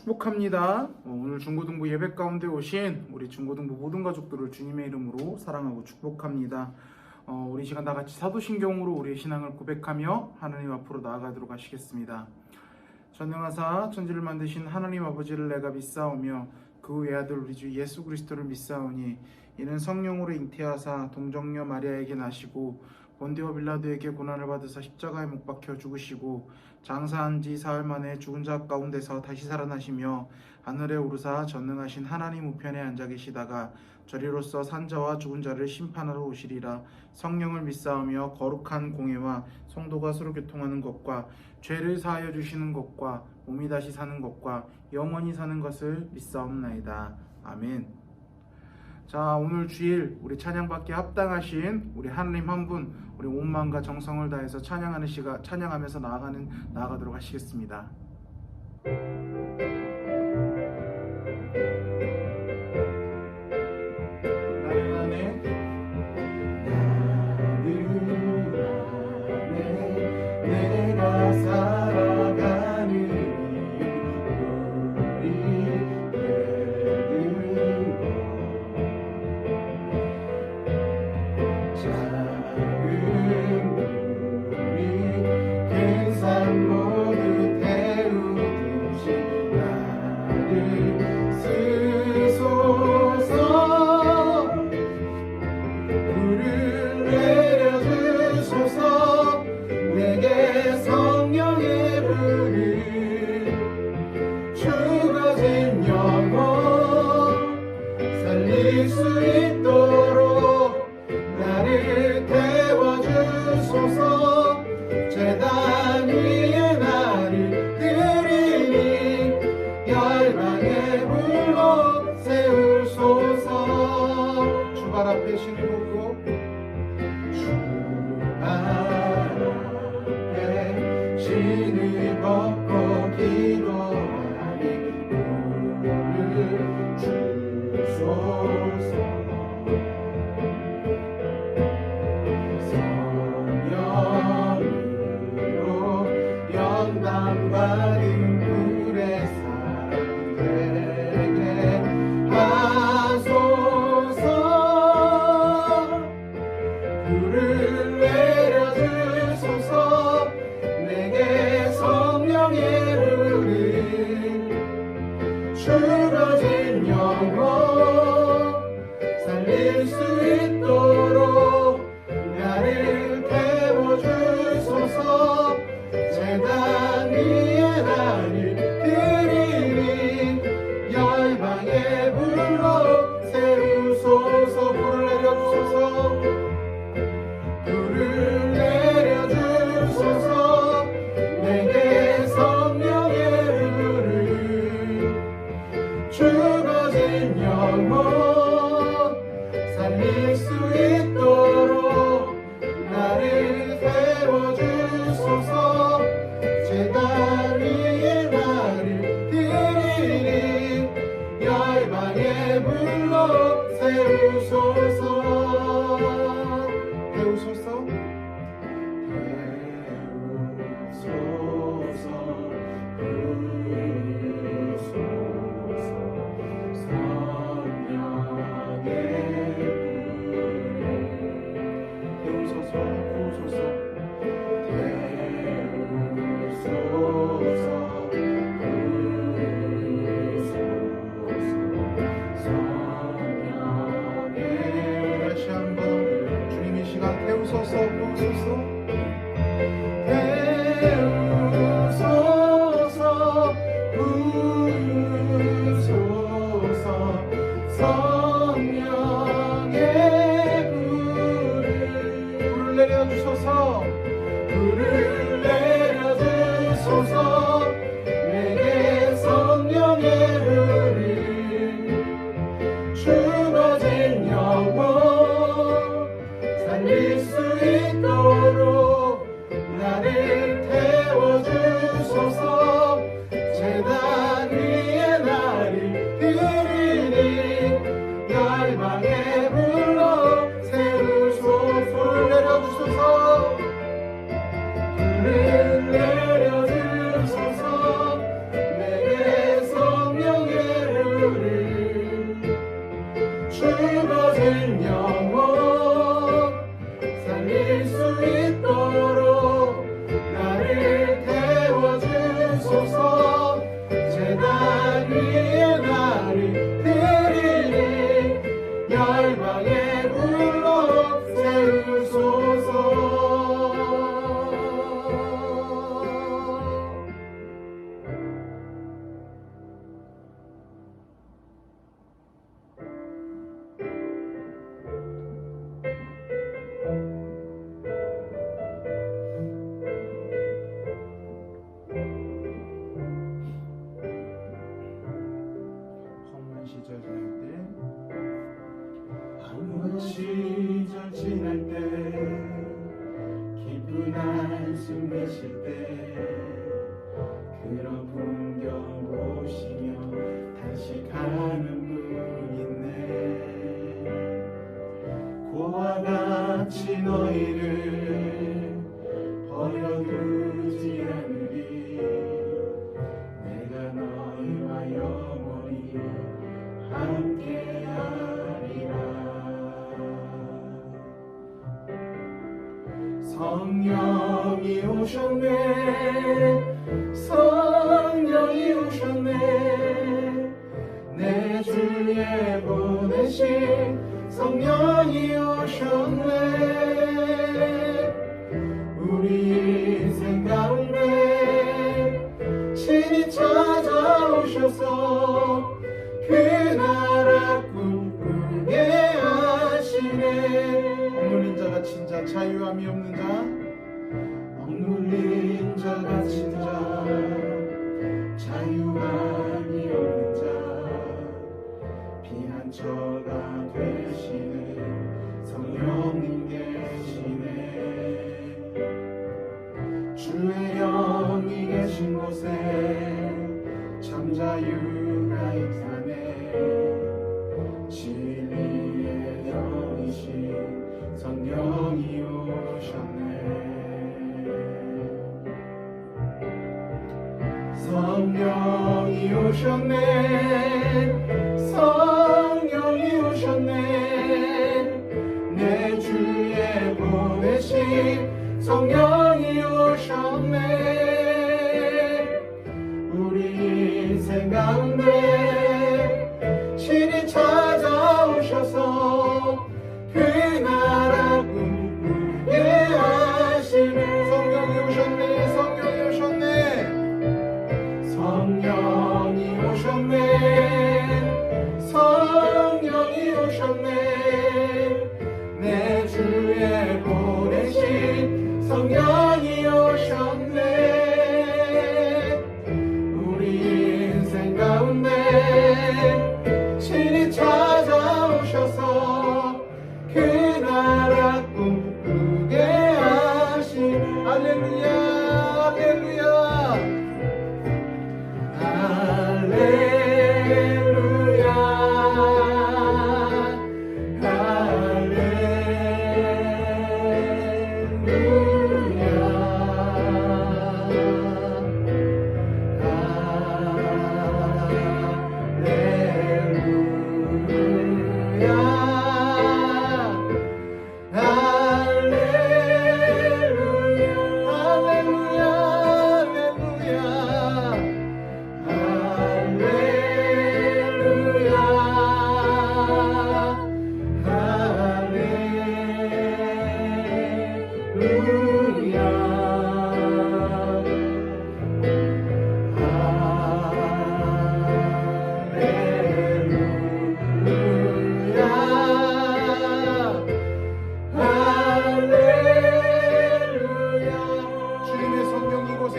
축복합니다. 오늘 중고등부 예배 가운데 오신 우리 중고등부 모든 가족들을 주님의 이름으로 사랑하고 축복합니다. 우리 시간 다 같이 사도신경으로 우리의 신앙을 고백하며 하나님 앞으로 나아가도록 하시겠습니다. 전능하사 천지를 만드신 하나님 아버지를 내가 믿사오며 그 외아들 우리 주 예수 그리스도를 믿사오니 이는 성령으로 잉태하사 동정녀 마리아에게 나시고 본디오 빌라도에게 고난을 받으사 십자가에 못 박혀 죽으시고 장사한 지 사흘 만에 죽은 자 가운데서 다시 살아나시며 하늘에 오르사 전능하신 하나님 우편에 앉아 계시다가 저리로서 산자와 죽은 자를 심판하러 오시리라. 성령을 믿사오며 거룩한 공예와 성도가 서로 교통하는 것과 죄를 사하여 주시는 것과 몸이 다시 사는 것과 영원히 사는 것을 믿사옵나이다. 아멘. 자, 오늘 주일 우리 찬양받기에 합당하신 우리 하나님 한 분, 우리 온 마음과 정성을 다해서 찬양하면서 나아가도록 하시겠습니다. 내가 살아가는 죽어진 영혼 살릴 수 있도록 나를 태워주소서. 제단 위에 나를 드리니 열방에 불러 세우소서. 불을 내려주소서. 내게 성령의 죽어진 영혼 살릴 수 있도록 나를 태워주소서. 제단 위에 나를 드리니 열방에 불러 세우소서. 불을 내려주소서. 내게 성령의 불을 죽어진 영혼 살릴 수 있도록 나를 태워주소서. 제단 위에 나를 드리니 젖은 영혼 살릴 수 있도록 나를 태워주소서. 제단 위에 나를 드리니 열방에 불러 세우소서. 험한 시절 지날 때 깊은 한숨 내쉴 때 그런 풍경 보시며 단식하는 분 있네. 고와 같이 너희를 버려두지 않으리. 내가 너희와 영원히 함께하리라. 성령이 오셨네. 성령이 오셨네. 내 주에 보내신 성령이 오셨네. 우리 인생 가운데 친히 찾아오셔서 그 나라 꿈꾸게 하시네. 억눌린 자 갇힌 자 자유함이 없는 자 억눌린 자 갇힌 자 자유함이 없는 자 피난처가 되시는 성령님 계시네. 주의 영이 계신 곳에 참 자유가 있다네. 진리의 영이신 성령이 오셨네. 성령이 오셨네. 성령이 오셨네. 내 주에 보내신 성령이 오셨네. 우리 인생 가운데 친히 찾아오셔서 그 나라 꿈꾸게 하시네. 성령이 오셨네. 성령이 오셨네. 성령이 오셨네. 성령이 오셨네. 내 주에 보내신 성령이 오셨네. 우리 인생 가운데 친히 찾아오셔서 그 나라 꿈꾸게 하시네. 할렐루야 할렐루야 주님의 성령 이곳에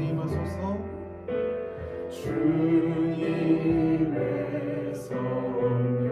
임하소서. 주님의 성령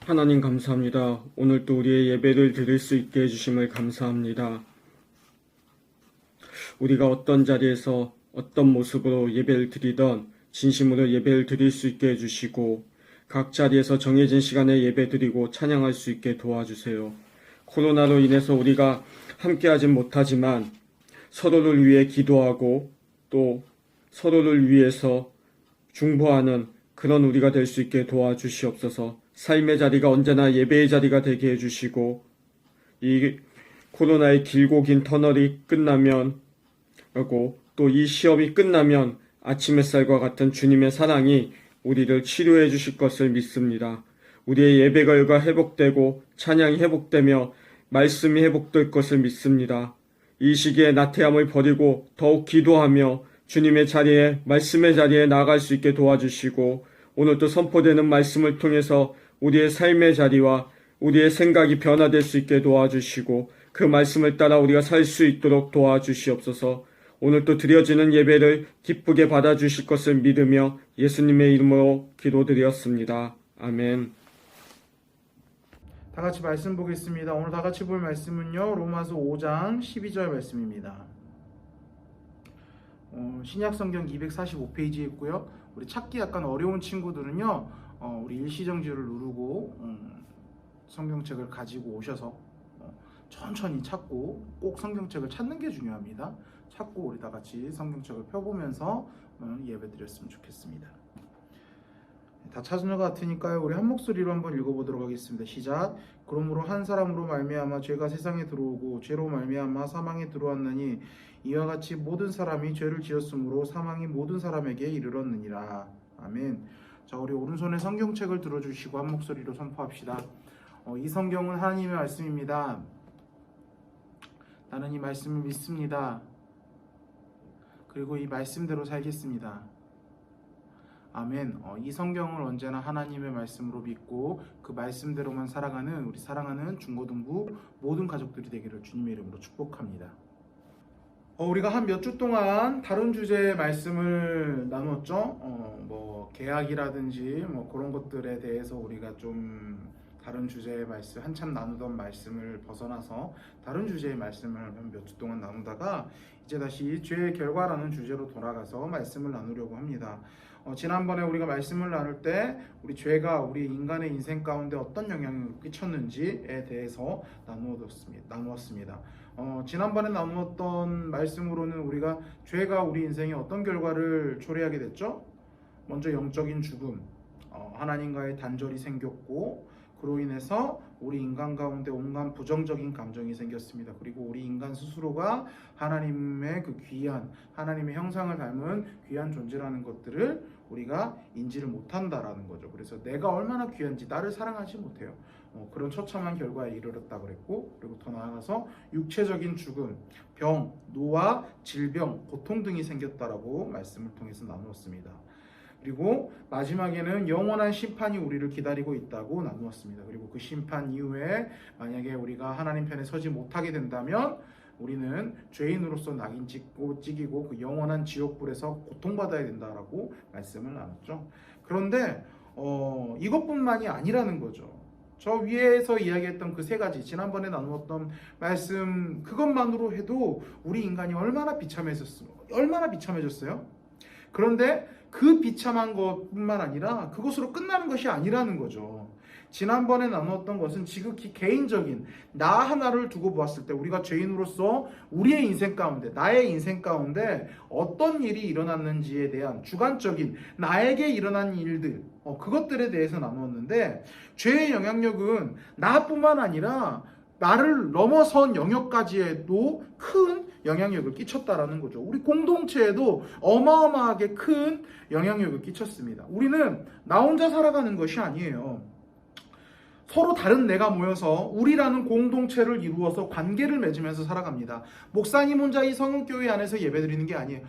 하나님 감사합니다. 오늘 또 우리의 예배를 드릴 수 있게 해주심을 감사합니다. 우리가 어떤 자리에서 어떤 모습으로 예배를 드리던 진심으로 예배를 드릴 수 있게 해주시고 각 자리에서 정해진 시간에 예배 드리고 찬양할 수 있게 도와주세요. 코로나로 인해서 우리가 함께하진 못하지만 서로를 위해 기도하고 또 서로를 위해서 중보하는 그런 우리가 될 수 있게 도와주시옵소서. 삶의 자리가 언제나 예배의 자리가 되게 해주시고 이 코로나의 길고 긴 터널이 끝나면 하고 또 이 시험이 끝나면 아침 햇살과 같은 주님의 사랑이 우리를 치료해 주실 것을 믿습니다. 우리의 예배가 회복되고 찬양이 회복되며 말씀이 회복될 것을 믿습니다. 이 시기에 나태함을 버리고 더욱 기도하며 주님의 자리에 말씀의 자리에 나아갈 수 있게 도와주시고 오늘도 선포되는 말씀을 통해서 우리의 삶의 자리와 우리의 생각이 변화될 수 있게 도와주시고 그 말씀을 따라 우리가 살 수 있도록 도와주시옵소서. 오늘 또 드려지는 예배를 기쁘게 받아주실 것을 믿으며 예수님의 이름으로 기도드렸습니다. 아멘. 다 같이 말씀 보겠습니다. 오늘 다 같이 볼 말씀은요, 로마서 5장 12절 말씀입니다. 신약 성경 245페이지에 있고요. 우리 찾기 약간 어려운 친구들은요, 우리 일시정지를 누르고 성경책을 가지고 오셔서 천천히 찾고 꼭 성경책을 찾는 게 중요합니다. 찾고 우리 다 같이 성경책을 펴보면서 예배 드렸으면 좋겠습니다. 다 찾은 것 같으니까요. 우리 한 목소리로 한번 읽어보도록 하겠습니다. 시작. 그러므로 한 사람으로 말미암아 죄가 세상에 들어오고 죄로 말미암아 사망에 들어왔느니 이와 같이 모든 사람이 죄를 지었으므로 사망이 모든 사람에게 이르렀느니라. 아멘. 자, 우리 오른손에 성경책을 들어주시고 한 목소리로 선포합시다. 이 성경은 하나님의 말씀입니다. 나는 이 말씀을 믿습니다. 그리고 이 말씀대로 살겠습니다. 아멘. 이 성경을 언제나 하나님의 말씀으로 믿고 그 말씀대로만 살아가는 우리 사랑하는 중고등부 모든 가족들이 되기를 주님의 이름으로 축복합니다. 우리가 한 몇 주 동안 다른 주제의 말씀을 나눴죠. 계약이라든지 그런 것들에 대해서 우리가 좀 다른 주제의 말씀, 한참 나누던 말씀을 벗어나서 다른 주제의 말씀을 몇 주 동안 나누다가 이제 다시 죄의 결과라는 주제로 돌아가서 말씀을 나누려고 합니다. 지난번에 우리가 말씀을 나눌 때 우리 죄가 우리 인간의 인생 가운데 어떤 영향을 끼쳤는지에 대해서 나누었습니다. 지난번에 나누었던 말씀으로는 우리가 죄가 우리 인생에 어떤 결과를 초래하게 됐죠? 먼저 영적인 죽음, 하나님과의 단절이 생겼고 그로 인해서 우리 인간 가운데 온갖 부정적인 감정이 생겼습니다. 그리고 우리 인간 스스로가 하나님의 그 귀한 하나님의 형상을 닮은 귀한 존재라는 것들을 우리가 인지를 못한다라는 거죠. 그래서 내가 얼마나 귀한지 나를 사랑하지 못해요. 그런 처참한 결과에 이르렀다 그랬고, 그리고 더 나아가서 육체적인 죽음, 병, 노화, 질병, 고통 등이 생겼다라고 말씀을 통해서 나누었습니다. 그리고 마지막에는 영원한 심판이 우리를 기다리고 있다고 나누었습니다. 그리고 그 심판 이후에 만약에 우리가 하나님 편에 서지 못하게 된다면 우리는 죄인으로서 낙인 찍이고 그 영원한 지옥불에서 고통받아야 된다라고 말씀을 나눴죠. 그런데 이것뿐만이 아니라는 거죠. 저 위에서 이야기했던 그 세 가지, 지난번에 나누었던 말씀 그것만으로 해도 우리 인간이 얼마나 비참해졌어요? 그런데 그 비참한 것뿐만 아니라 그것으로 끝나는 것이 아니라는 거죠. 지난번에 나누었던 것은 지극히 개인적인 나 하나를 두고 보았을 때 우리가 죄인으로서 우리의 인생 가운데, 나의 인생 가운데 어떤 일이 일어났는지에 대한 주관적인 나에게 일어난 일들, 그것들에 대해서 나누었는데, 죄의 영향력은 나뿐만 아니라 나를 넘어선 영역까지에도 큰 영향력을 끼쳤다라는 거죠. 우리 공동체에도 어마어마하게 큰 영향력을 끼쳤습니다. 우리는 나 혼자 살아가는 것이 아니에요. 서로 다른 내가 모여서 우리라는 공동체를 이루어서 관계를 맺으면서 살아갑니다. 목사님 혼자 이 성은교회 안에서 예배드리는 게 아니에요.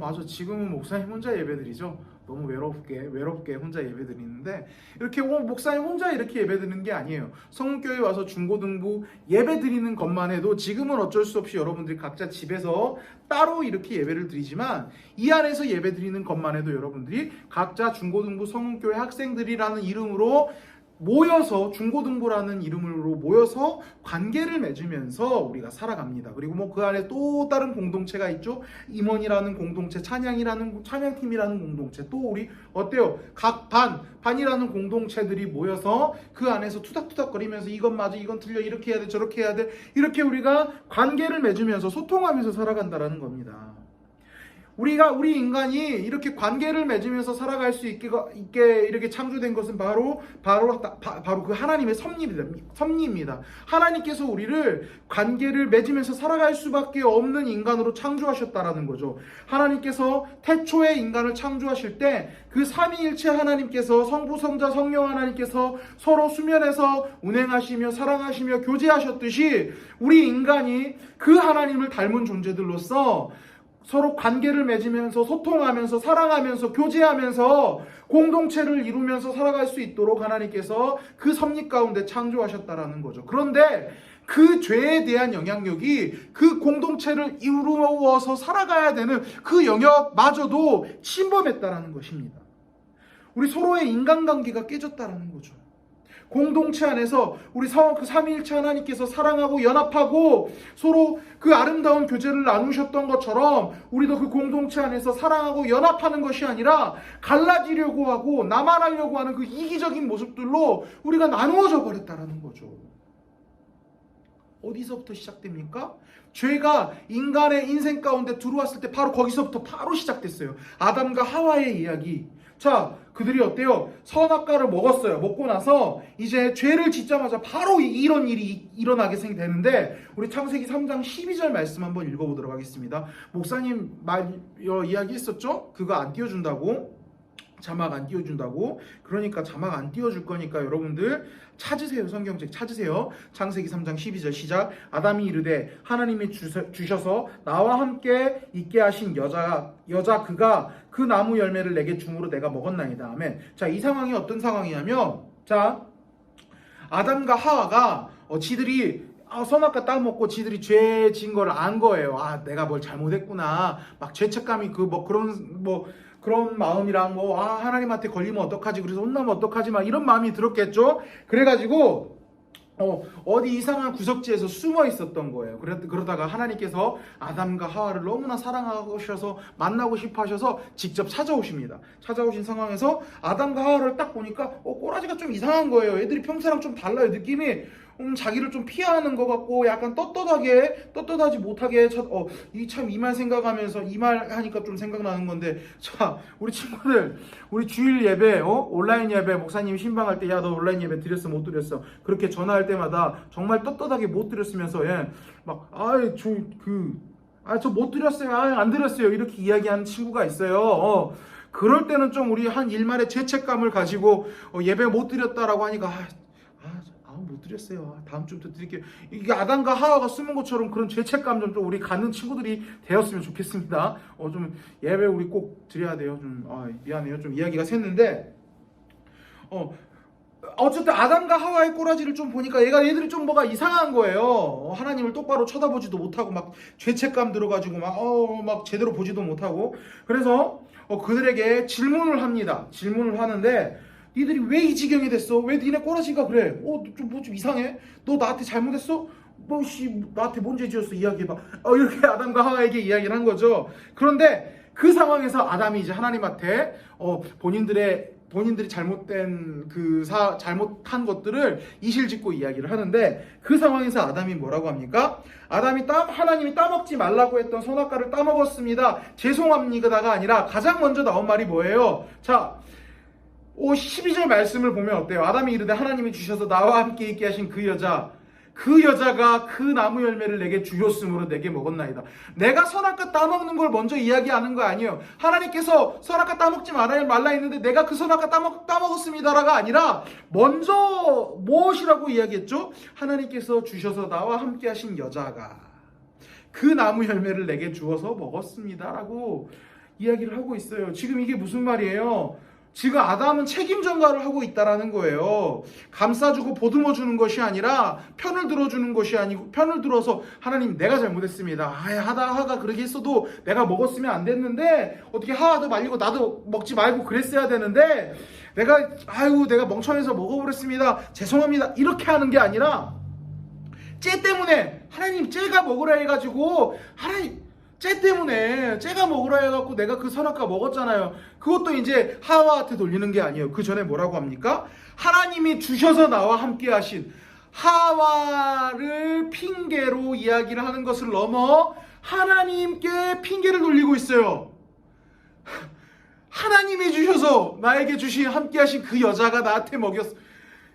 맞아, 지금은 목사님 혼자 예배드리죠. 너무 외롭게 혼자 예배드리는데, 이렇게 목사님 혼자 이렇게 예배드리는 게 아니에요. 성은교회 와서 중고등부 예배드리는 것만 해도 지금은 어쩔 수 없이 여러분들이 각자 집에서 따로 이렇게 예배를 드리지만, 이 안에서 예배드리는 것만 해도 여러분들이 각자 중고등부 성은교회 학생들이라는 이름으로 모여서 중고등부라는 이름으로 모여서 관계를 맺으면서 우리가 살아갑니다. 그리고 뭐 그 안에 또 다른 공동체가 있죠. 임원이라는 공동체, 찬양팀이라는 공동체, 또 우리 어때요? 각 반이라는 공동체들이 모여서 그 안에서 투닥투닥거리면서 이건 맞아, 이건 틀려, 이렇게 해야 돼, 저렇게 해야 돼, 이렇게 우리가 관계를 맺으면서 소통하면서 살아간다라는 겁니다. 우리 인간이 이렇게 관계를 맺으면서 살아갈 수 있게 이렇게 창조된 것은 바로 그 하나님의 섭리입니다. 하나님께서 우리를 관계를 맺으면서 살아갈 수밖에 없는 인간으로 창조하셨다라는 거죠. 하나님께서 태초에 인간을 창조하실 때 그 삼위일체 하나님께서 성부, 성자, 성령 하나님께서 서로 수면에서 운행하시며 사랑하시며 교제하셨듯이 우리 인간이 그 하나님을 닮은 존재들로서 서로 관계를 맺으면서 소통하면서 사랑하면서 교제하면서 공동체를 이루면서 살아갈 수 있도록 하나님께서 그 섭리 가운데 창조하셨다라는 거죠. 그런데 그 죄에 대한 영향력이 그 공동체를 이루어서 살아가야 되는 그 영역마저도 침범했다라는 것입니다. 우리 서로의 인간관계가 깨졌다라는 거죠. 공동체 안에서 우리 그 삼위일체 하나님께서 사랑하고 연합하고 서로 그 아름다운 교제를 나누셨던 것처럼 우리도 그 공동체 안에서 사랑하고 연합하는 것이 아니라 갈라지려고 하고 나만 하려고 하는 그 이기적인 모습들로 우리가 나누어져 버렸다라는 거죠. 어디서부터 시작됩니까? 죄가 인간의 인생 가운데 들어왔을 때 바로 거기서부터 바로 시작됐어요. 아담과 하와의 이야기. 자, 그들이 어때요? 선악과를 먹었어요. 먹고 나서 이제 죄를 짓자마자 바로 이런 일이 일어나게 되는데 우리 창세기 3장 12절 말씀 한번 읽어보도록 하겠습니다. 목사님 이야기했었죠? 그거 안 띄워준다고. 자막 안 띄워준다고. 그러니까 자막 안 띄워줄 거니까 여러분들 찾으세요. 성경책 찾으세요. 창세기 3장 12절 시작. 아담이 이르되 하나님이 주셔서 나와 함께 있게 하신 여자 그가 그 나무 열매를 내게 줌으로 내가 먹었나이다. 아멘. 자, 이 상황이 어떤 상황이냐면, 자, 아담과 하와가 지들이 선악과 따먹고 지들이 죄 진 걸 안 거예요. 아, 내가 뭘 잘못했구나. 막 죄책감이 그런 마음이랑 하나님한테 걸리면 어떡하지? 그래서 혼나면 어떡하지? 막 이런 마음이 들었겠죠? 그래가지고 어디 이상한 구석지에서 숨어 있었던 거예요. 그러다가 하나님께서 아담과 하와를 너무나 사랑하셔서 만나고 싶어 하셔서 직접 찾아오십니다. 찾아오신 상황에서 아담과 하와를 딱 보니까 꼬라지가 좀 이상한 거예요. 애들이 평소랑 좀 달라요. 느낌이 자기를 좀 피하는 것 같고 약간 떳떳하지 못하게 이 말 생각하면서 이 말 하니까 좀 생각나는 건데, 자, 우리 친구들, 우리 주일 예배, 온라인 예배 목사님 신방할 때 야, 너 온라인 예배 드렸어 못 드렸어? 그렇게 전화할 때마다 정말 떳떳하게 못 드렸으면서 저 못 드렸어요. 안 드렸어요. 이렇게 이야기하는 친구가 있어요. 그럴 때는 좀 우리 한 일말의 죄책감을 가지고 예배 못 드렸다라고 하니까 못 드렸어요. 다음 주부터 드릴게요. 이게 아담과 하와가 쓰는 것처럼 그런 죄책감 좀 우리 갖는 친구들이 되었으면 좋겠습니다. 좀 예배 우리 꼭 드려야 돼요. 미안해요. 좀 이야기가 샜는데, 어쨌든 아담과 하와의 꼬라지를 좀 보니까 얘들이 좀 뭐가 이상한 거예요. 하나님을 똑바로 쳐다보지도 못하고 막 죄책감 들어가지고 막 제대로 보지도 못하고. 그래서 그들에게 질문을 합니다. 질문을 하는데, 니들이 왜 이 지경이 됐어? 왜 니네 꼬라지가 그래? 좀 이상해? 너 나한테 잘못했어? 나한테 뭔 죄 지었어? 이야기해봐. 이렇게 아담과 하와에게 이야기를 한 거죠. 그런데 그 상황에서 아담이 이제 하나님한테 본인들이 잘못된 잘못한 것들을 이실직고 이야기를 하는데, 그 상황에서 아담이 뭐라고 합니까? 하나님이 따먹지 말라고 했던 선악과를 따먹었습니다. 죄송합니다가 아니라 가장 먼저 나온 말이 뭐예요? 자, 12절 말씀을 보면 어때요? 아담이 이르되 하나님이 주셔서 나와 함께 있게 하신 그 여자가 그 나무 열매를 내게 주셨으므로 내게 먹었나이다. 내가 선악과 따먹는 걸 먼저 이야기하는 거 아니에요. 하나님께서 선악과 따먹지 말라 했는데 내가 그 선악과 따먹었습니다라가 아니라 먼저 무엇이라고 이야기했죠? 하나님께서 주셔서 나와 함께 하신 여자가 그 나무 열매를 내게 주어서 먹었습니다라고 이야기를 하고 있어요. 지금 이게 무슨 말이에요? 지금 아담은 책임 전가를 하고 있다라는 거예요. 감싸주고 보듬어주는 것이 아니라 편을 들어주는 것이 아니고, 편을 들어서 하나님 내가 잘못했습니다. 하가 그렇게 했어도 내가 먹었으면 안 됐는데 어떻게 하와도 말리고 나도 먹지 말고 그랬어야 되는데 내가 멍청해서 먹어버렸습니다. 죄송합니다. 이렇게 하는 게 아니라 쟤 때문에 하나님 쟤가 먹으라 해가지고 하나님 쟤 때문에 쟤가 먹으라 해갖고 내가 그 선악과 먹었잖아요. 그것도 이제 하와한테 돌리는 게 아니에요. 그 전에 뭐라고 합니까? 하나님이 주셔서 나와 함께 하신 하와를 핑계로 이야기를 하는 것을 넘어 하나님께 핑계를 돌리고 있어요. 하나님이 주셔서 나에게 주신 함께 하신 그 여자가 나한테 먹였어.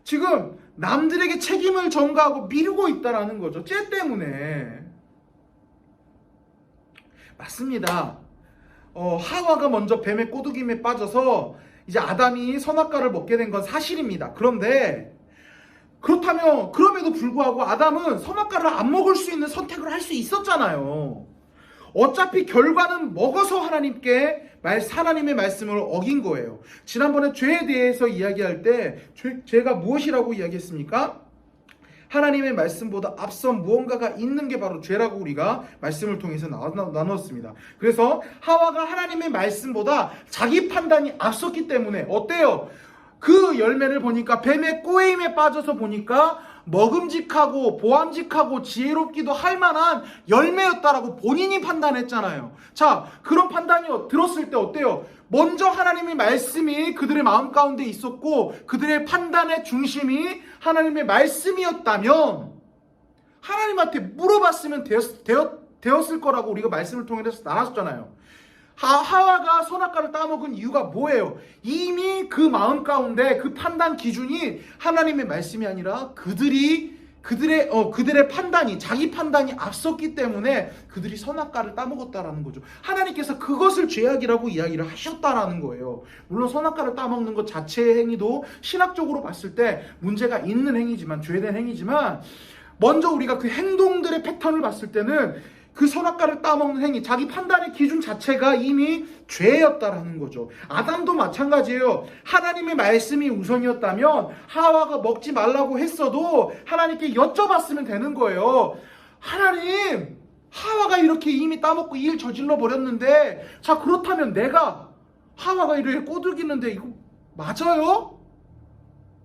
지금 남들에게 책임을 전가하고 미루고 있다라는 거죠. 쟤 때문에. 맞습니다. 하와가 먼저 뱀의 꼬드김에 빠져서 이제 아담이 선악과를 먹게 된 건 사실입니다. 그런데 그렇다면 그럼에도 불구하고 아담은 선악과를 안 먹을 수 있는 선택을 할 수 있었잖아요. 어차피 결과는 먹어서 하나님의 말씀을 어긴 거예요. 지난번에 죄에 대해서 이야기할 때 죄가 무엇이라고 이야기했습니까? 하나님의 말씀보다 앞선 무언가가 있는 게 바로 죄라고 우리가 말씀을 통해서 나누었습니다. 그래서 하와가 하나님의 말씀보다 자기 판단이 앞섰기 때문에 어때요? 그 열매를 보니까 뱀의 꼬임에 빠져서 보니까 먹음직하고 보암직하고 지혜롭기도 할 만한 열매였다라고 본인이 판단했잖아요. 자, 그런 판단이 들었을 때 어때요? 먼저 하나님의 말씀이 그들의 마음 가운데 있었고 그들의 판단의 중심이 하나님의 말씀이었다면 하나님한테 물어봤으면 되었을 거라고 우리가 말씀을 통해서 나눴잖아요. 하와가 선악과를 따먹은 이유가 뭐예요? 이미 그 마음 가운데 그 판단 기준이 하나님의 말씀이 아니라 그들의 판단이, 자기 판단이 앞섰기 때문에 그들이 선악과를 따먹었다라는 거죠. 하나님께서 그것을 죄악이라고 이야기를 하셨다라는 거예요. 물론 선악과를 따먹는 것 자체의 행위도 신학적으로 봤을 때 문제가 있는 행위지만, 죄된 행위지만, 먼저 우리가 그 행동들의 패턴을 봤을 때는 그 선악과를 따먹는 행위, 자기 판단의 기준 자체가 이미 죄였다라는 거죠. 아담도 마찬가지예요. 하나님의 말씀이 우선이었다면 하와가 먹지 말라고 했어도 하나님께 여쭤봤으면 되는 거예요. 하나님, 하와가 이렇게 이미 따먹고 이 일 저질러 버렸는데, 자, 그렇다면 내가 하와가 이렇게 꼬드기는데 이거 맞아요?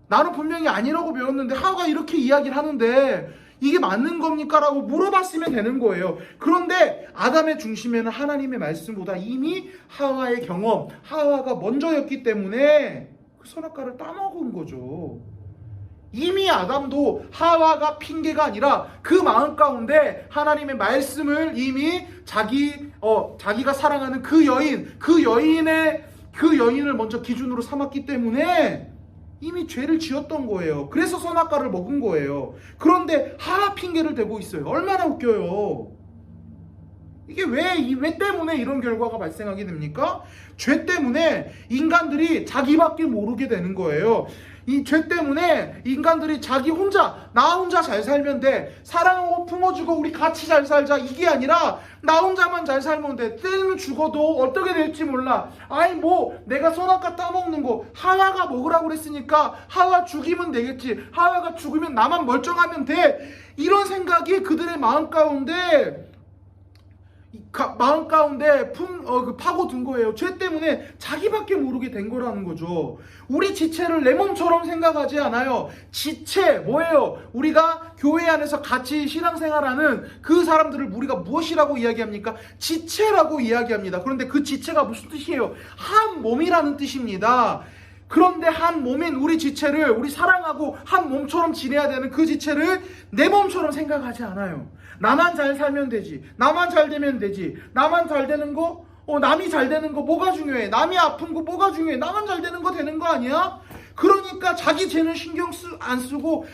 나는 분명히 아니라고 배웠는데 하와가 이렇게 이야기를 하는데 이게 맞는 겁니까? 라고 물어봤으면 되는 거예요. 그런데 아담의 중심에는 하나님의 말씀보다 이미 하와의 경험, 하와가 먼저였기 때문에 그 선악과를 따먹은 거죠. 이미 아담도 하와가 핑계가 아니라 그 마음 가운데 하나님의 말씀을 이미 자기가 사랑하는 그 여인을 먼저 기준으로 삼았기 때문에 이미 죄를 지었던 거예요. 그래서 선악과를 먹은 거예요. 그런데 하와 핑계를 대고 있어요. 얼마나 웃겨요. 이게 왜 때문에 이런 결과가 발생하게 됩니까? 죄 때문에 인간들이 자기밖에 모르게 되는 거예요. 이 죄 때문에 인간들이 나 혼자 잘 살면 돼. 사랑하고 품어주고 우리 같이 잘 살자. 이게 아니라 나 혼자만 잘 살면 돼. 때는 죽어도 어떻게 될지 몰라. 내가 선악과 따먹는 거 하와가 먹으라고 그랬으니까 하와 죽이면 되겠지. 하와가 죽으면 나만 멀쩡하면 돼. 이런 생각이 그들의 마음 가운데 파고든 거예요. 죄 때문에 자기밖에 모르게 된 거라는 거죠. 우리 지체를 내 몸처럼 생각하지 않아요. 지체 뭐예요? 우리가 교회 안에서 같이 신앙생활하는 그 사람들을 우리가 무엇이라고 이야기합니까? 지체라고 이야기합니다. 그런데 그 지체가 무슨 뜻이에요? 한 몸이라는 뜻입니다. 그런데 한 몸인 우리 지체를, 우리 사랑하고 한 몸처럼 지내야 되는 그 지체를 내 몸처럼 생각하지 않아요. 나만 잘 살면 되지. 나만 잘 되면 되지. 나만 잘 되는 거? 남이 잘 되는 거 뭐가 중요해? 남이 아픈 거 뭐가 중요해? 나만 잘 되는 거 되는 거 아니야? 그러니까 자기 죄는 신경 안 쓰고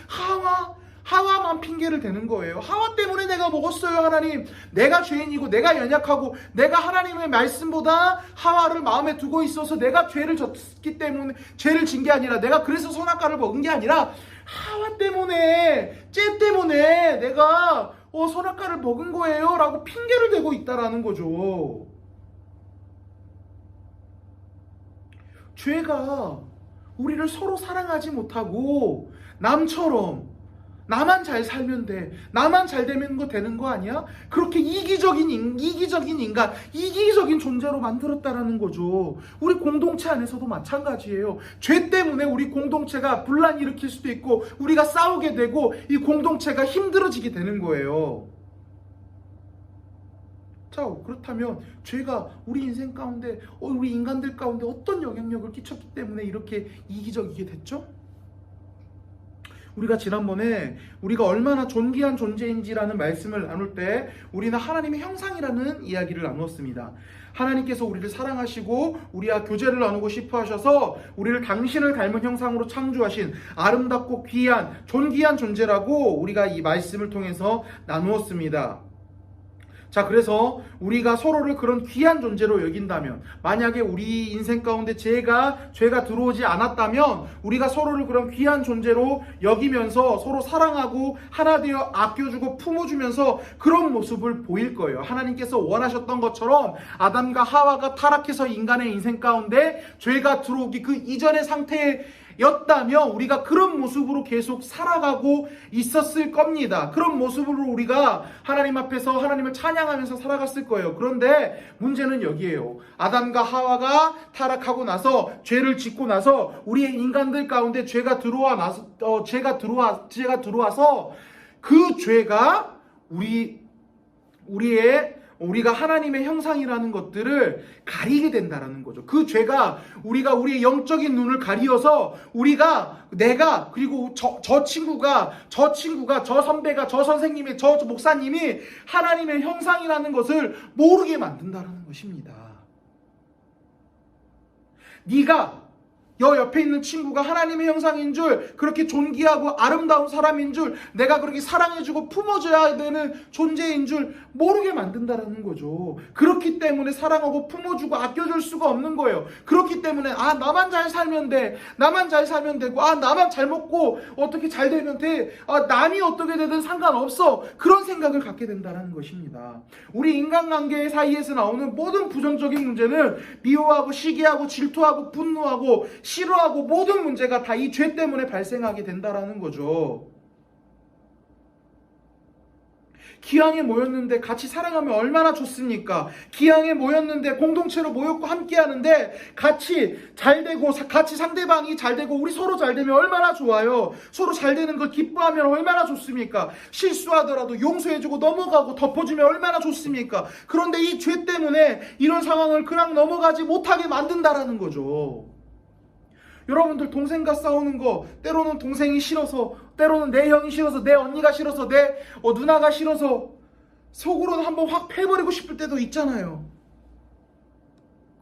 하와만 핑계를 대는 거예요. 하와 때문에 내가 먹었어요, 하나님. 내가 죄인이고 내가 연약하고 내가 하나님의 말씀보다 하와를 마음에 두고 있어서 내가 죄를 졌기 때문에 죄를 진 게 아니라 내가 그래서 선악과를 먹은 게 아니라 하와 때문에 쟤 때문에 내가 선악과를 먹은 거예요 라고 핑계를 대고 있다라는 거죠. 죄가 우리를 서로 사랑하지 못하고 남처럼 나만 잘 살면 돼. 나만 잘 되면 되는 거 아니야? 그렇게 이기적인 인간, 이기적인 존재로 만들었다라는 거죠. 우리 공동체 안에서도 마찬가지예요. 죄 때문에 우리 공동체가 분란 일으킬 수도 있고 우리가 싸우게 되고 이 공동체가 힘들어지게 되는 거예요. 자, 그렇다면 죄가 우리 인생 가운데, 우리 인간들 가운데 어떤 영향력을 끼쳤기 때문에 이렇게 이기적이게 됐죠? 우리가 지난번에 우리가 얼마나 존귀한 존재인지라는 말씀을 나눌 때 우리는 하나님의 형상이라는 이야기를 나누었습니다. 하나님께서 우리를 사랑하시고 우리와 교제를 나누고 싶어 하셔서 우리를 당신을 닮은 형상으로 창조하신 아름답고 귀한 존귀한 존재라고 우리가 이 말씀을 통해서 나누었습니다. 자, 그래서 우리가 서로를 그런 귀한 존재로 여긴다면, 만약에 우리 인생 가운데 죄가 들어오지 않았다면 우리가 서로를 그런 귀한 존재로 여기면서 서로 사랑하고 하나 되어 아껴주고 품어주면서 그런 모습을 보일 거예요. 하나님께서 원하셨던 것처럼 아담과 하와가 타락해서 인간의 인생 가운데 죄가 들어오기 그 이전의 상태에 였다면 우리가 그런 모습으로 계속 살아가고 있었을 겁니다. 그런 모습으로 우리가 하나님 앞에서 하나님을 찬양하면서 살아갔을 거예요. 그런데 문제는 여기에요. 아담과 하와가 타락하고 나서 죄를 짓고 나서 우리의 인간들 가운데 죄가 들어와서 그 죄가 우리가 하나님의 형상이라는 것들을 가리게 된다라는 거죠. 그 죄가 우리의 영적인 눈을 가리어서 그리고 저 친구가, 저 선배가, 저 선생님이, 저 목사님이 하나님의 형상이라는 것을 모르게 만든다라는 것입니다. 옆에 있는 친구가 하나님의 형상인 줄, 그렇게 존귀하고 아름다운 사람인 줄, 내가 그렇게 사랑해주고 품어줘야 되는 존재인 줄 모르게 만든다라는 거죠. 그렇기 때문에 사랑하고 품어주고 아껴줄 수가 없는 거예요. 그렇기 때문에 나만 잘 살면 돼, 나만 잘 살면 되고, 나만 잘 먹고 어떻게 잘 되면 돼, 남이 어떻게 되든 상관없어, 그런 생각을 갖게 된다는 것입니다. 우리 인간관계 사이에서 나오는 모든 부정적인 문제는 미워하고 시기하고 질투하고 분노하고 싫어하고 모든 문제가 다 이 죄 때문에 발생하게 된다라는 거죠. 기왕에 모였는데 같이 사랑하면 얼마나 좋습니까? 기왕에 모였는데 공동체로 모였고 함께 하는데 같이 잘 되고 같이 상대방이 잘 되고 우리 서로 잘 되면 얼마나 좋아요. 서로 잘 되는 걸 기뻐하면 얼마나 좋습니까? 실수하더라도 용서해주고 넘어가고 덮어주면 얼마나 좋습니까? 그런데 이 죄 때문에 이런 상황을 그냥 넘어가지 못하게 만든다라는 거죠. 여러분들 동생과 싸우는 거, 때로는 동생이 싫어서, 때로는 내 형이 싫어서, 내 언니가 싫어서, 내 누나가 싫어서 속으로는 한번 확 패버리고 싶을 때도 있잖아요.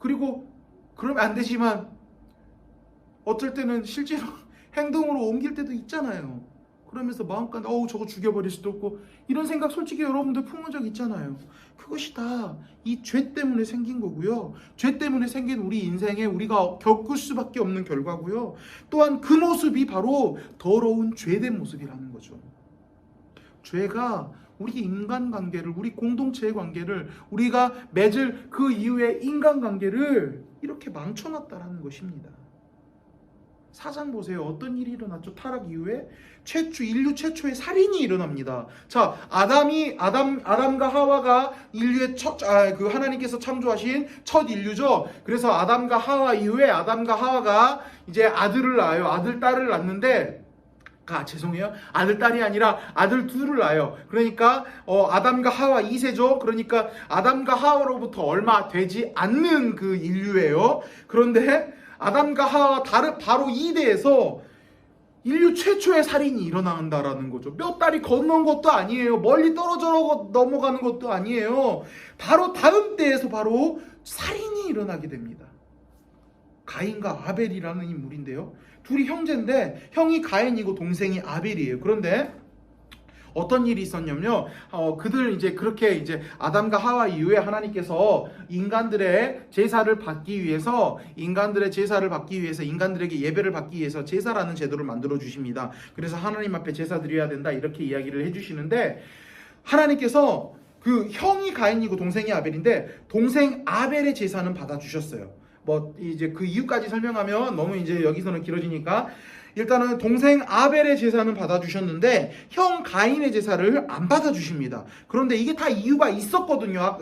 그리고 그러면 안 되지만 어쩔 때는 실제로 행동으로 옮길 때도 있잖아요. 그러면서 마음껏 저거 죽여버릴 수도 없고, 이런 생각 솔직히 여러분들 품은 적 있잖아요. 그것이 다 이 죄 때문에 생긴 거고요. 죄 때문에 생긴 우리 인생에 우리가 겪을 수밖에 없는 결과고요. 또한 그 모습이 바로 더러운 죄된 모습이라는 거죠. 죄가 우리 인간관계를, 우리 공동체의 관계를, 우리가 맺을 그 이후의 인간관계를 이렇게 망쳐놨다라는 것입니다. 4장 보세요. 어떤 일이 일어났죠? 타락 이후에 인류 최초의 살인이 일어납니다. 자, 아담과 하와가 인류의 하나님께서 창조하신 첫 인류죠. 그래서 아담과 하와 이후에 아담과 하와가 이제 아들을 낳아요. 아들, 딸을 낳는데, 아들, 딸이 아니라 아들 둘을 낳아요. 그러니까 아담과 하와 2세죠. 그러니까 아담과 하와로부터 얼마 되지 않는 그 인류예요. 그런데 아담과 하와 바로 2대에서 인류 최초의 살인이 일어난다라는 거죠. 몇 달이 건넌 것도 아니에요. 멀리 떨어져 넘어가는 것도 아니에요. 바로 다음 때에서 바로 살인이 일어나게 됩니다. 가인과 아벨이라는 인물인데요. 둘이 형제인데 형이 가인이고 동생이 아벨이에요. 그런데 어떤 일이 있었냐면요. 그들 이제 그렇게 이제 아담과 하와 이후에 하나님께서 인간들의 제사를 받기 위해서 인간들에게 예배를 받기 위해서 제사라는 제도를 만들어 주십니다. 그래서 하나님 앞에 제사 드려야 된다 이렇게 이야기를 해주시는데, 하나님께서 그 형이 가인이고 동생이 아벨인데 동생 아벨의 제사는 받아주셨어요. 이제 그 이유까지 설명하면 너무 이제 여기서는 길어지니까, 일단은 동생 아벨의 제사는 받아주셨는데 형 가인의 제사를 안 받아주십니다. 그런데 이게 다 이유가 있었거든요.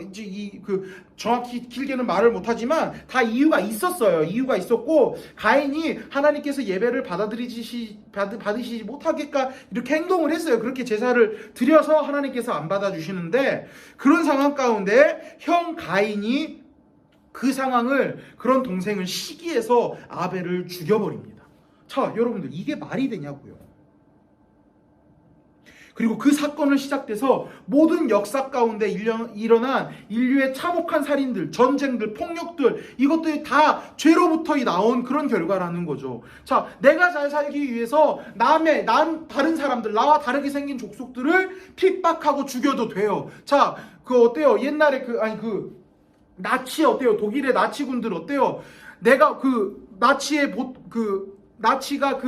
정확히 길게는 말을 못하지만 다 이유가 있었어요. 이유가 있었고 가인이 하나님께서 예배를 받으시지 못하게까 이렇게 행동을 했어요. 그렇게 제사를 드려서 하나님께서 안 받아주시는데, 그런 상황 가운데 형 가인이 그 상황을, 그런 동생을 시기해서 아벨을 죽여버립니다. 자, 여러분들, 이게 말이 되냐고요. 그리고 그 사건을 시작돼서 모든 역사 가운데 일어난 인류의 참혹한 살인들, 전쟁들, 폭력들, 이것들이 다 죄로부터 나온 그런 결과라는 거죠. 자, 내가 잘 살기 위해서 다른 사람들, 나와 다르게 생긴 족속들을 핍박하고 죽여도 돼요. 자, 어때요? 옛날에 나치 어때요? 독일의 나치군들 어때요? 나치가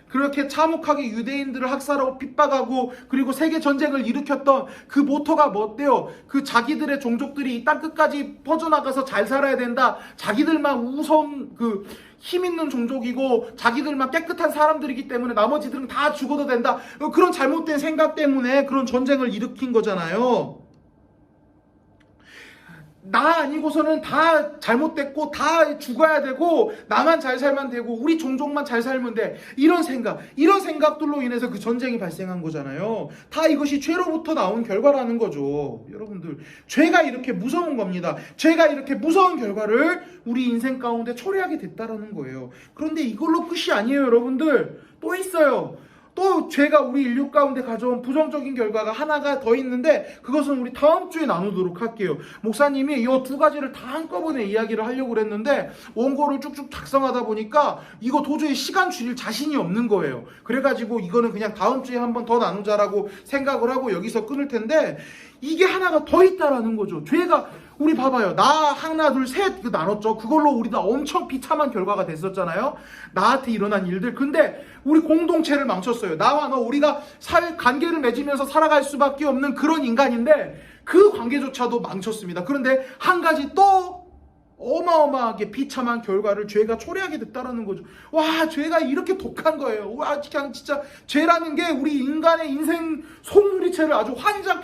그렇게 참혹하게 유대인들을 학살하고 핍박하고, 그리고 세계 전쟁을 일으켰던 그 모토가 뭐 어때요? 자기들의 종족들이 이 땅 끝까지 퍼져나가서 잘 살아야 된다. 자기들만 힘 있는 종족이고 자기들만 깨끗한 사람들이기 때문에 나머지들은 다 죽어도 된다. 그런 잘못된 생각 때문에 그런 전쟁을 일으킨 거잖아요. 나 아니고서는 다 잘못됐고 다 죽어야 되고 나만 잘 살면 되고 우리 종족만 잘 살면 돼, 이런 생각들로 인해서 그 전쟁이 발생한 거잖아요. 다 이것이 죄로부터 나온 결과라는 거죠. 여러분들, 죄가 이렇게 무서운 겁니다. 죄가 이렇게 무서운 결과를 우리 인생 가운데 초래하게 됐다라는 거예요. 그런데 이걸로 끝이 아니에요. 여러분들, 또 있어요. 또 죄가 우리 인류 가운데 가져온 부정적인 결과가 하나가 더 있는데, 그것은 우리 다음 주에 나누도록 할게요. 목사님이 이 두 가지를 다 한꺼번에 이야기를 하려고 그랬는데 원고를 쭉쭉 작성하다 보니까 이거 도저히 시간 줄일 자신이 없는 거예요. 그래가지고 이거는 그냥 다음 주에 한 번 더 나누자라고 생각을 하고 여기서 끊을 텐데, 이게 하나가 더 있다라는 거죠. 죄가, 우리 봐봐요. 나 하나 둘 셋 나눴죠. 그걸로 우리가 엄청 비참한 결과가 됐었잖아요. 나한테 일어난 일들. 근데 우리 공동체를 망쳤어요. 나와 너, 우리가 관계를 맺으면서 살아갈 수밖에 없는 그런 인간인데 그 관계조차도 망쳤습니다. 그런데 한 가지 또 어마어마하게 비참한 결과를 죄가 초래하게 됐다라는 거죠. 와, 죄가 이렇게 독한 거예요. 와, 그냥 진짜 죄라는 게 우리 인간의 인생 송두리째를 아주 환장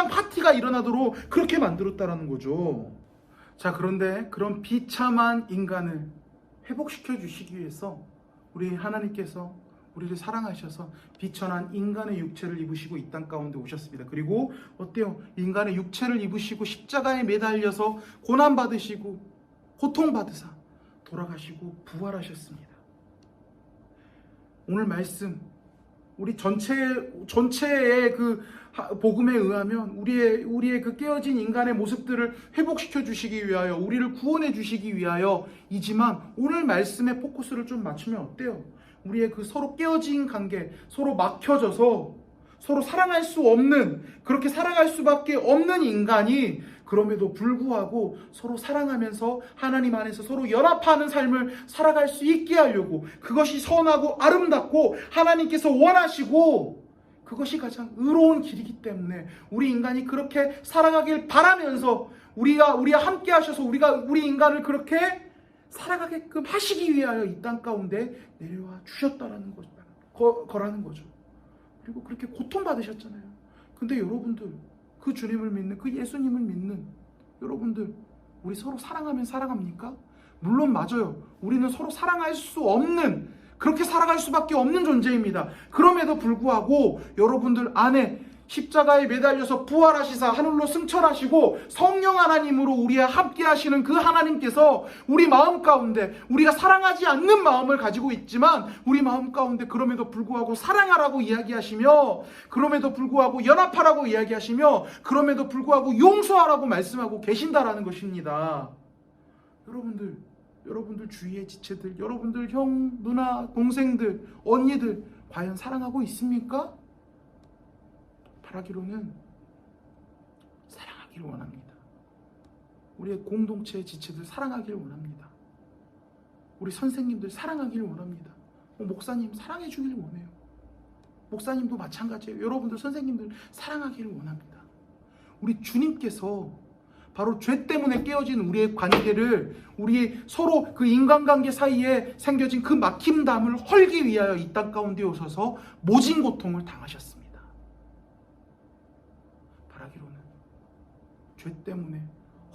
파티가 일어나도록 그렇게 만들었다라는 거죠. 자, 그런데 그런 비참한 인간을 회복시켜 주시기 위해서 우리 하나님께서 우리를 사랑하셔서 비천한 인간의 육체를 입으시고 이 땅 가운데 오셨습니다. 그리고 어때요? 인간의 육체를 입으시고 십자가에 매달려서 고난받으시고 고통받으사 돌아가시고 부활하셨습니다. 오늘 말씀, 우리 전체의 그 복음에 의하면 우리의 그 깨어진 인간의 모습들을 회복시켜 주시기 위하여, 우리를 구원해 주시기 위하여이지만, 오늘 말씀의 포커스를 좀 맞추면 어때요? 우리의 그 서로 깨어진 관계, 서로 막혀져서 서로 사랑할 수 없는, 그렇게 살아갈 수밖에 없는 인간이 그럼에도 불구하고 서로 사랑하면서 하나님 안에서 서로 연합하는 삶을 살아갈 수 있게 하려고, 그것이 선하고 아름답고 하나님께서 원하시고 그것이 가장 의로운 길이기 때문에 우리 인간이 그렇게 살아가길 바라면서 우리와 함께 하셔서 우리 인간을 그렇게 살아가게끔 하시기 위하여 이 땅 가운데 내려와 주셨다라는 거라는 거죠. 그리고 그렇게 고통받으셨잖아요. 근데 여러분들, 그 주님을 믿는, 그 예수님을 믿는 여러분들, 우리 서로 사랑하면 사랑합니까? 물론 맞아요. 우리는 서로 사랑할 수 없는, 그렇게 살아갈 수밖에 없는 존재입니다. 그럼에도 불구하고 여러분들 안에 십자가에 매달려서 부활하시사 하늘로 승천하시고 성령 하나님으로 우리와 함께 하시는 그 하나님께서 우리 마음 가운데, 우리가 사랑하지 않는 마음을 가지고 있지만 우리 마음 가운데 그럼에도 불구하고 사랑하라고 이야기하시며, 그럼에도 불구하고 연합하라고 이야기하시며, 그럼에도 불구하고 용서하라고 말씀하고 계신다라는 것입니다. 여러분들 주위의 지체들, 여러분들 형, 누나, 동생들, 언니들 과연 사랑하고 있습니까? 바라기로는 사랑하기를 원합니다. 우리의 공동체의 지체들 사랑하기를 원합니다. 우리 선생님들 사랑하기를 원합니다. 목사님 사랑해 주기를 원해요. 목사님도 마찬가지예요. 여러분들 선생님들 사랑하기를 원합니다. 우리 주님께서 바로 죄 때문에 깨어진 우리의 관계를, 우리 서로 그 인간관계 사이에 생겨진 그 막힘담을 헐기 위하여 이 땅 가운데 오셔서 모진 고통을 당하셨습니다. 바라기로는 죄 때문에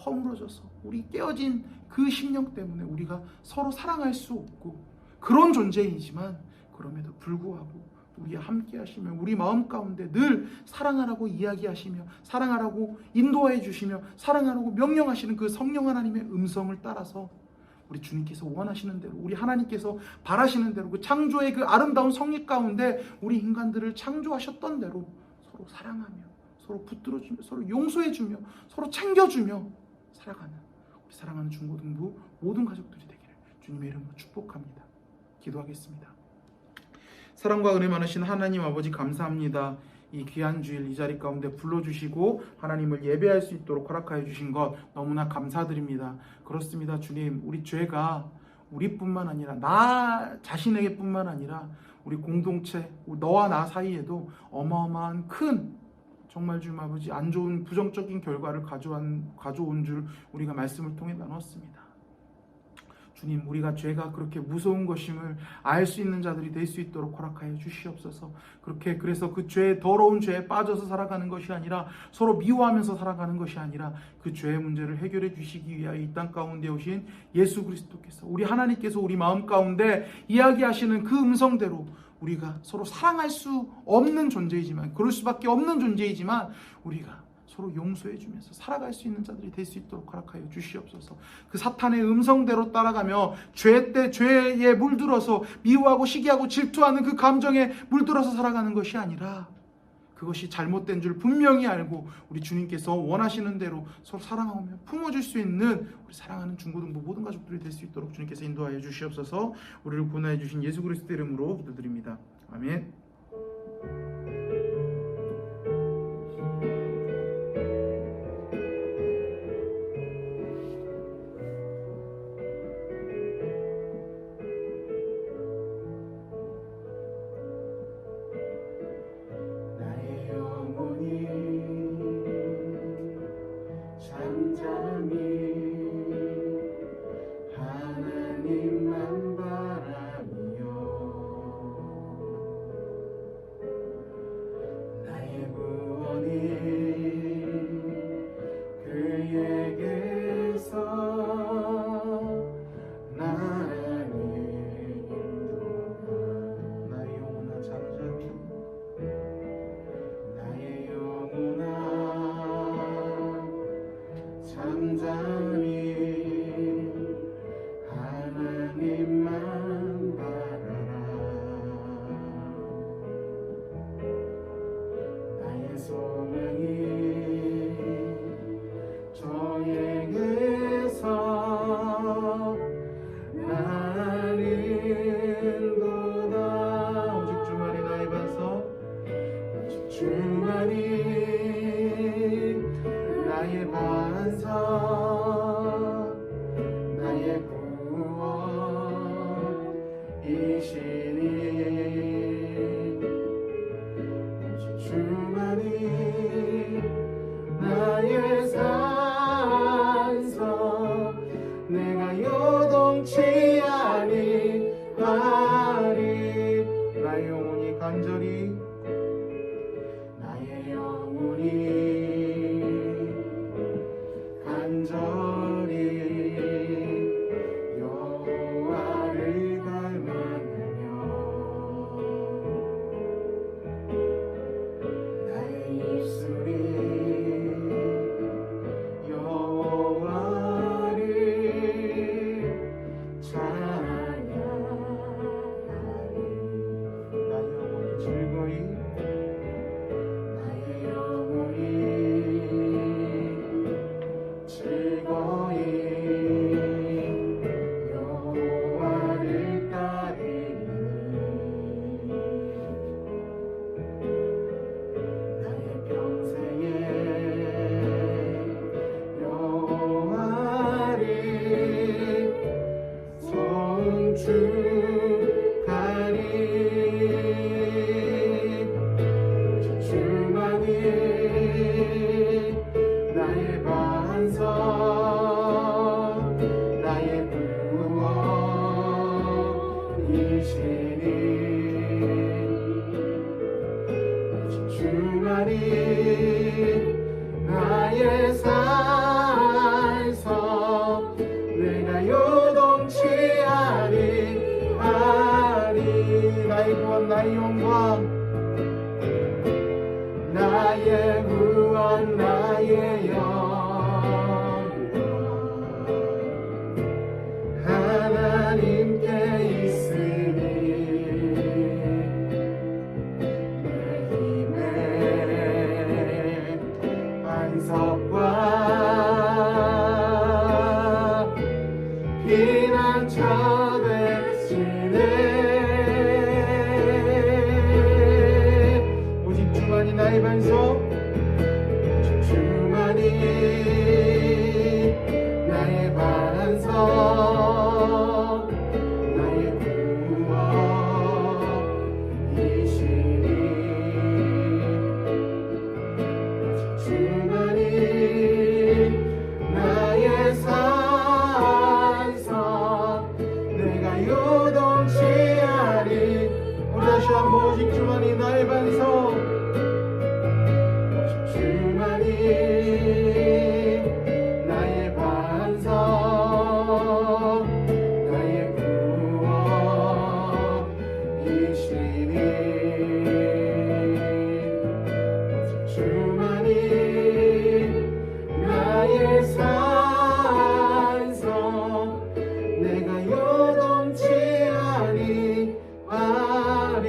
허물어져서 우리 깨어진 그 심령 때문에 우리가 서로 사랑할 수 없고 그런 존재이지만, 그럼에도 불구하고 우리와 함께 하시며 우리 마음 가운데 늘 사랑하라고 이야기하시며 사랑하라고 인도해 주시며 사랑하라고 명령하시는 그 성령 하나님의 음성을 따라서 우리 주님께서 원하시는 대로, 우리 하나님께서 바라시는 대로, 그 창조의 그 아름다운 성립 가운데 우리 인간들을 창조하셨던 대로 서로 사랑하며 서로 붙들어주며 서로 용서해주며 서로 챙겨주며 살아가는 우리 사랑하는 중고등부 모든 가족들이 되기를 주님의 이름으로 축복합니다. 기도하겠습니다. 사랑과 은혜 많으신 하나님 아버지, 감사합니다. 이 귀한 주일 이 자리 가운데 불러주시고 하나님을 예배할 수 있도록 허락하여 주신 것 너무나 감사드립니다. 그렇습니다. 주님, 우리 죄가 우리뿐만 아니라 나 자신에게 뿐만 아니라 우리 공동체, 너와 나 사이에도 어마어마한 큰, 정말 주님 아버지 안 좋은 부정적인 결과를 가져온 줄 우리가 말씀을 통해 나눴습니다. 주님, 우리가 죄가 그렇게 무서운 것임을 알 수 있는 자들이 될 수 있도록 허락하여 주시옵소서. 그래서 그 더러운 죄에 빠져서 살아가는 것이 아니라, 서로 미워하면서 살아가는 것이 아니라, 그 죄의 문제를 해결해 주시기 위하여 이 땅 가운데 오신 예수 그리스도께서, 우리 하나님께서 우리 마음 가운데 이야기하시는 그 음성대로 우리가 서로 사랑할 수 없는 존재이지만, 그럴 수밖에 없는 존재이지만, 우리가 서로 용서해주면서 살아갈 수 있는 자들이 될 수 있도록 허락하여 주시옵소서. 그 사탄의 음성대로 따라가며 죄에 물들어서 미워하고 시기하고 질투하는 그 감정에 물들어서 살아가는 것이 아니라, 그것이 잘못된 줄 분명히 알고 우리 주님께서 원하시는 대로 서로 사랑하며 품어줄 수 있는 우리 사랑하는 중고등부 모든 가족들이 될 수 있도록 주님께서 인도하여 주시옵소서. 우리를 구원하여 주신 예수 그리스도 이름으로 기도드립니다. 아멘. 주만이 나의 반석, 나의 구원이시니, 주만이 나의 산석, 내가 요동치 아니하리. 나의 영혼이 간절히, 나의 영혼이 간절히 여호와를 갈망하며, 나의 입술이 여호와를 찬양하리. 나의 영혼이 즐거이, 나의 영혼이 즐거이 여호와를 따르니, 나의 평생에 여호와를 송축하리. 주만이 나의 반석, 구원 나의 영광 나의 구원 나의 영광 하나님께 있으니 내 힘의 반석과 피난처 되시네 오직 주만이 나의 반석 오직 주만이 나의 반석 나의 구원이시니 오직 주만이 나의 산성 내가 요동치 아니 우리 다시 한번 오직 주만이 나의 반석 오직 주만이 나의 반석 나의 구원이시니 오직 주만이 나의 산성 내가 요동치 아니하리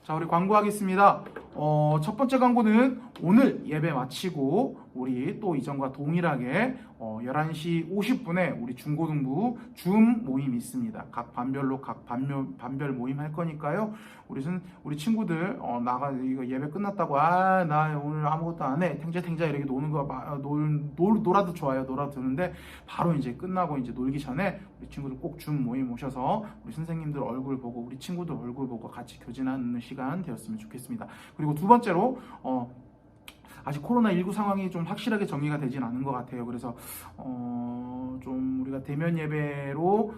자 우리 광고하겠습니다. 첫 번째 광고는 오늘 예배 마치고 우리 또 이전과 동일하게 11시 50분에 우리 중고등부 줌 모임이 있습니다. 각 반별로 각 반별 모임 할 거니까요. 우리 친구들 이거 예배 끝났다고 나 오늘 아무것도 안 해. 탱자탱자 이렇게 노는 거 놀아도 좋아요. 놀아도 되는데 바로 이제 끝나고 이제 놀기 전에 우리 친구들 꼭 줌 모임 오셔서 우리 선생님들 얼굴 보고 우리 친구들 얼굴 보고 같이 교진하는 시간 되었으면 좋겠습니다. 그리고 두 번째로 아직 코로나19 상황이 좀 확실하게 정리가 되진 않은 것 같아요. 그래서 좀 우리가 대면 예배로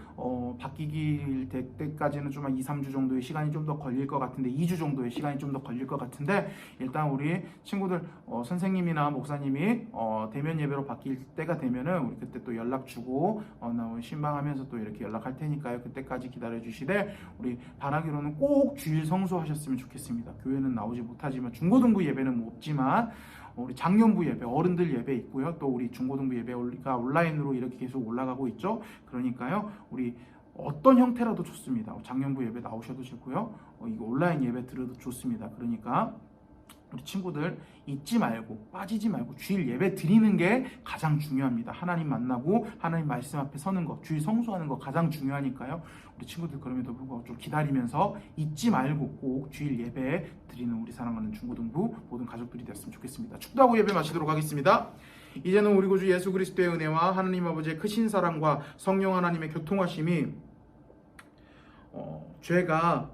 바뀌기 때까지는 좀 한 2, 3주 정도의 시간이 좀 더 걸릴 것 같은데 2주 정도의 시간이 좀 더 걸릴 것 같은데 일단 우리 친구들 선생님이나 목사님이 대면 예배로 바뀔 때가 되면은 우리 그때 또 연락 주고 신방하면서 또 이렇게 연락할 테니까요. 그때까지 기다려 주시되 우리 바라기로는 꼭 주일 성수하셨으면 좋겠습니다. 교회는 나오지 못하지만 중고등부 예배는 뭐 없지만 우리 작년부 예배, 어른들 예배 있고요. 또 우리 중고등부 예배가 온라인으로 이렇게 계속 올라가고 있죠. 그러니까요, 우리 어떤 형태라도 좋습니다. 작년부 예배 나오셔도 좋고요. 이거 온라인 예배 들어도 좋습니다. 그러니까 우리 친구들 잊지 말고 빠지지 말고 주일 예배 드리는 게 가장 중요합니다. 하나님 만나고 하나님 말씀 앞에 서는 거, 주일 성수하는 거 가장 중요하니까요. 우리 친구들 그럼에도 불구하고 좀 기다리면서 잊지 말고 꼭 주일 예배 드리는 우리 사랑하는 중고등부 모든 가족들이 되었으면 좋겠습니다. 축도하고 예배 마치도록 하겠습니다. 이제는 우리 구주 예수 그리스도의 은혜와 하나님 아버지의 크신 사랑과 성령 하나님의 교통하심이 죄가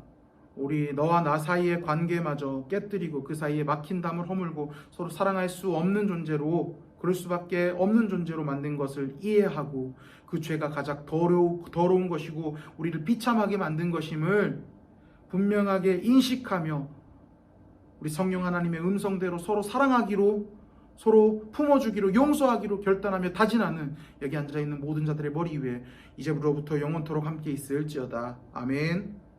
우리 너와 나 사이의 관계마저 깨뜨리고 그 사이에 막힌 담을 허물고 서로 사랑할 수 없는 존재로 그럴 수밖에 없는 존재로 만든 것을 이해하고 그 죄가 가장 더러운 것이고 우리를 비참하게 만든 것임을 분명하게 인식하며 우리 성령 하나님의 음성대로 서로 사랑하기로 서로 품어주기로 용서하기로 결단하며 다짐하는 여기 앉아있는 모든 자들의 머리 위에 이제부터 영원토록 함께 있을지어다. 아멘.